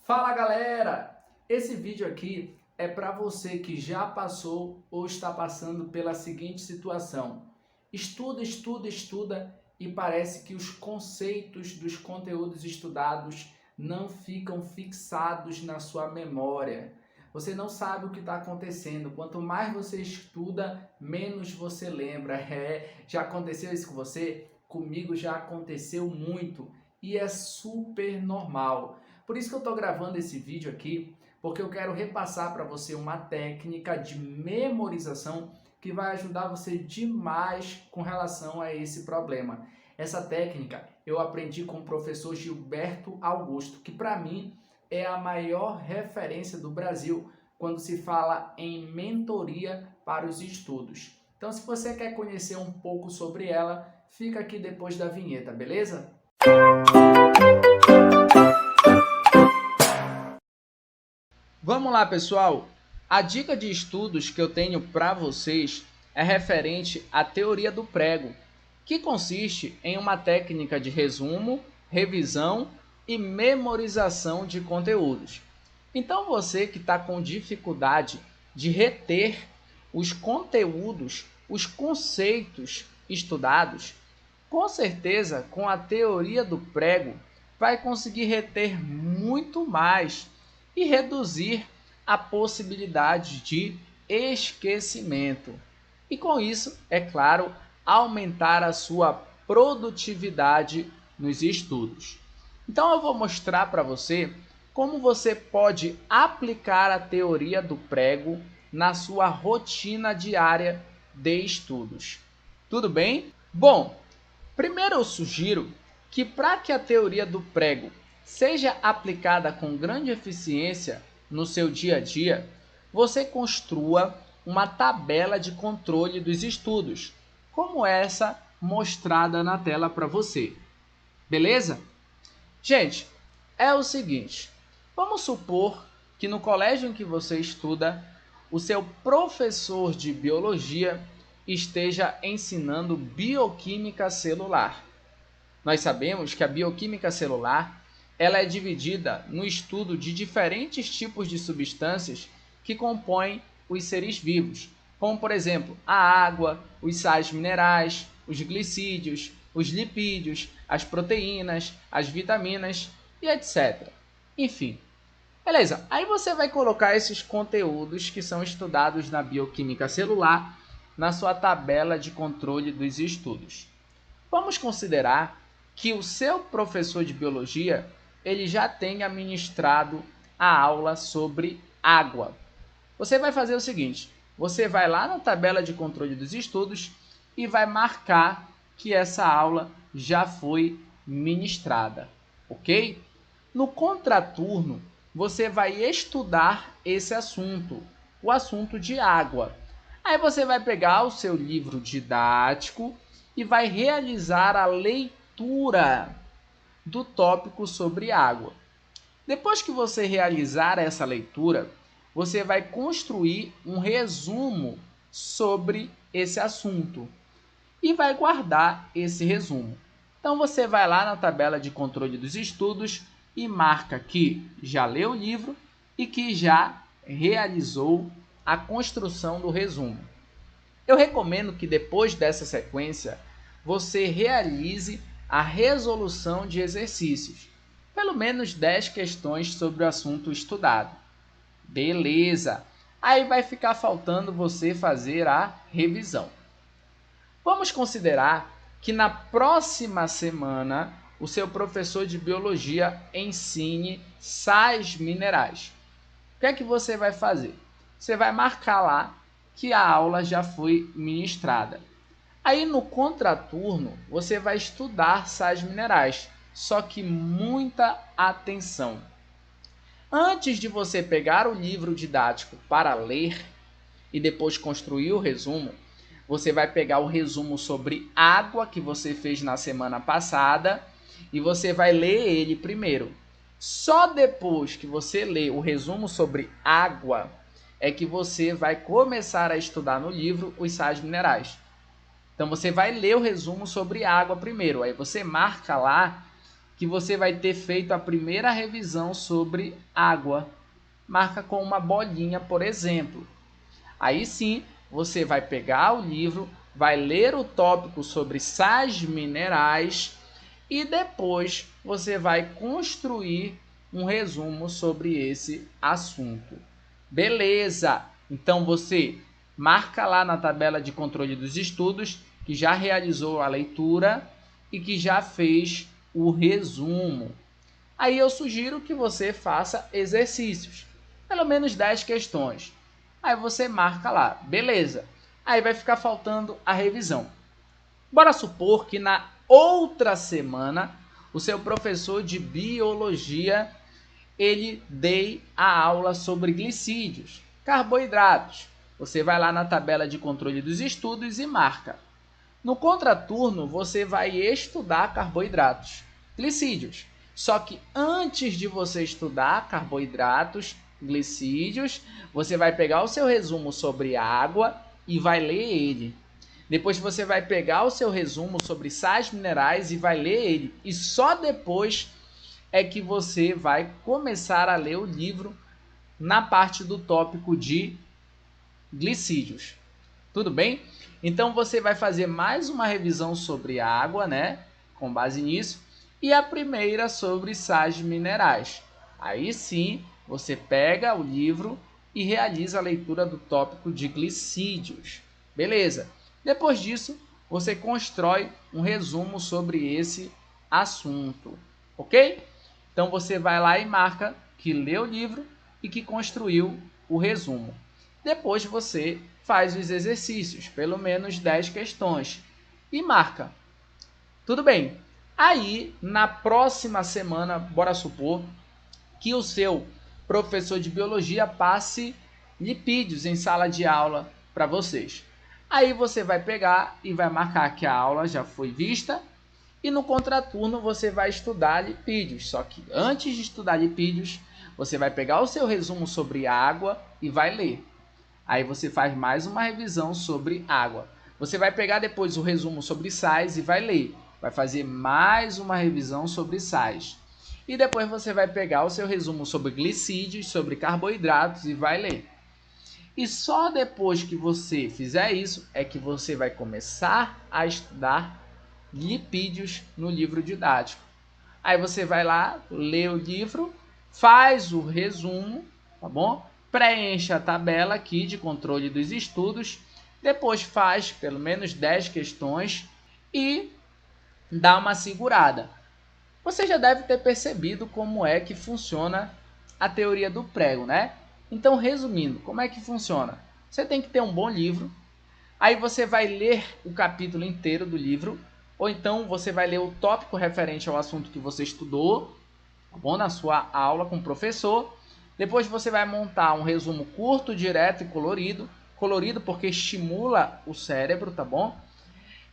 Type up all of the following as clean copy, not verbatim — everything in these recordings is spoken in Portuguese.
Fala galera! Esse vídeo aqui é para você que já passou ou está passando pela seguinte situação. Estuda e parece que os conceitos dos conteúdos estudados não ficam fixados na sua memória. Você não sabe o que está acontecendo. Quanto mais você estuda, menos você lembra. Já aconteceu isso com você? Comigo já aconteceu muito e é super normal. Por isso que eu estou gravando esse vídeo aqui, porque eu quero repassar para você uma técnica de memorização que vai ajudar você demais com relação a esse problema. Essa técnica eu aprendi com o professor Gilberto Augusto, que para mim é a maior referência do Brasil quando se fala em mentoria para os estudos. Então, se você quer conhecer um pouco sobre ela, fica aqui depois da vinheta, beleza? Vamos lá, pessoal! A dica de estudos que eu tenho para vocês é referente à teoria do prego, que consiste em uma técnica de resumo, revisão e memorização de conteúdos. Então, você que está com dificuldade de reter os conteúdos, os conceitos estudados, com certeza, com a teoria do prego, vai conseguir reter muito mais e reduzir a possibilidade de esquecimento. E com isso, é claro, aumentar a sua produtividade nos estudos. Então eu vou mostrar para você como você pode aplicar a teoria do prego na sua rotina diária de estudos. Tudo bem? Bom, primeiro eu sugiro que para que a teoria do prego seja aplicada com grande eficiência no seu dia a dia, você construa uma tabela de controle dos estudos, como essa mostrada na tela para você. Beleza? Gente, é o seguinte, vamos supor que no colégio em que você estuda, o seu professor de biologia esteja ensinando bioquímica celular. Nós sabemos que a bioquímica celular ela é dividida no estudo de diferentes tipos de substâncias que compõem os seres vivos, como por exemplo a água, os sais minerais, os glicídios, os lipídios, as proteínas, as vitaminas e etc. Enfim, beleza. Aí você vai colocar esses conteúdos que são estudados na bioquímica celular na sua tabela de controle dos estudos. Vamos considerar que o seu professor de biologia ele já tenha ministrado a aula sobre água. Você vai fazer o seguinte, você vai lá na tabela de controle dos estudos e vai marcar que essa aula já foi ministrada, ok? No contraturno, você vai estudar esse assunto, o assunto de água. Aí você vai pegar o seu livro didático e vai realizar a leitura do tópico sobre água. Depois que você realizar essa leitura, você vai construir um resumo sobre esse assunto e vai guardar esse resumo. Então você vai lá na tabela de controle dos estudos e marca que já leu o livro e que já realizou a construção do resumo. Eu recomendo que depois dessa sequência você realize a resolução de exercícios, pelo menos 10 questões sobre o assunto estudado. Beleza! Aí vai ficar faltando você fazer a revisão. Vamos considerar que na próxima semana o seu professor de biologia ensine sais minerais. O que é que você vai fazer? Você vai marcar lá que a aula já foi ministrada. Aí no contraturno você vai estudar sais minerais, só que muita atenção. Antes de você pegar o livro didático para ler e depois construir o resumo, você vai pegar o resumo sobre água que você fez na semana passada e você vai ler ele primeiro. Só depois que você lê o resumo sobre água é que você vai começar a estudar no livro os sais minerais. Então você vai ler o resumo sobre água primeiro, aí você marca lá que você vai ter feito a primeira revisão sobre água. Marca com uma bolinha, por exemplo. Aí sim, você vai pegar o livro, vai ler o tópico sobre sais minerais e depois você vai construir um resumo sobre esse assunto. Beleza! Então você marca lá na tabela de controle dos estudos que já realizou a leitura e que já fez o resumo. Aí eu sugiro que você faça exercícios, pelo menos 10 questões. Aí você marca lá, beleza. Aí vai ficar faltando a revisão. Bora supor que na outra semana o seu professor de biologia ele dê a aula sobre glicídios, carboidratos. Você vai lá na tabela de controle dos estudos e marca. No contraturno você vai estudar carboidratos, glicídios. Só que antes de você estudar carboidratos, glicídios, você vai pegar o seu resumo sobre água e vai ler ele. Depois você vai pegar o seu resumo sobre sais minerais e vai ler ele. E só depois é que você vai começar a ler o livro na parte do tópico de glicídios. Tudo bem? Então você vai fazer mais uma revisão sobre água, né? Com base nisso. E a primeira sobre sais minerais. Aí sim, você pega o livro e realiza a leitura do tópico de glicídios. Beleza? Depois disso, você constrói um resumo sobre esse assunto. Ok? Então você vai lá e marca que leu o livro e que construiu o resumo. Depois você faz os exercícios, pelo menos 10 questões, e marca. Tudo bem. Aí, na próxima semana, bora supor que o seu professor de biologia passe lipídios em sala de aula para vocês. Aí você vai pegar e vai marcar que a aula já foi vista e no contraturno você vai estudar lipídios. Só que antes de estudar lipídios, você vai pegar o seu resumo sobre água e vai ler. Aí você faz mais uma revisão sobre água. Você vai pegar depois o resumo sobre sais e vai ler. Vai fazer mais uma revisão sobre sais. E depois você vai pegar o seu resumo sobre glicídios, sobre carboidratos e vai ler. E só depois que você fizer isso é que você vai começar a estudar lipídios no livro didático. Aí você vai lá, lê o livro, faz o resumo, tá bom? Preenche a tabela aqui de controle dos estudos, depois faz pelo menos 10 questões e dá uma segurada. Você já deve ter percebido como é que funciona a teoria do prego, né? Então, resumindo, como é que funciona? Você tem que ter um bom livro, aí você vai ler o capítulo inteiro do livro, ou então você vai ler o tópico referente ao assunto que você estudou, tá bom? Na sua aula com o professor. Depois você vai montar um resumo curto, direto e colorido. Colorido porque estimula o cérebro, tá bom?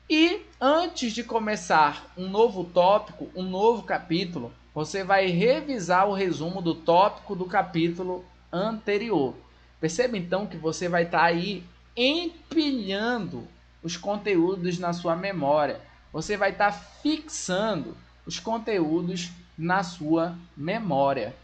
E antes de começar um novo tópico, um novo capítulo, você vai revisar o resumo do tópico do capítulo anterior. Perceba então que você vai estar aí empilhando os conteúdos na sua memória. Você vai estar fixando os conteúdos na sua memória.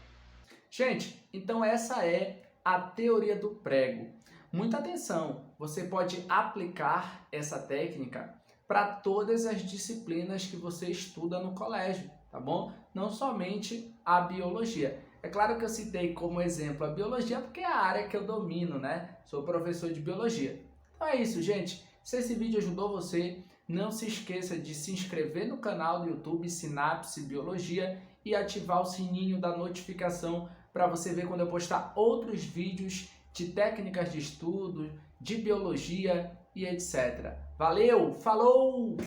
Gente, então essa é a teoria do prego. Muita atenção, você pode aplicar essa técnica para todas as disciplinas que você estuda no colégio, tá bom? Não somente a biologia. É claro que eu citei como exemplo a biologia porque é a área que eu domino, né? Sou professor de biologia. Então é isso, gente. Se esse vídeo ajudou você, não se esqueça de se inscrever no canal do YouTube Sinapse Biologia e ativar o sininho da notificação para você ver quando eu postar outros vídeos de técnicas de estudo, de biologia e etc. Valeu, falou!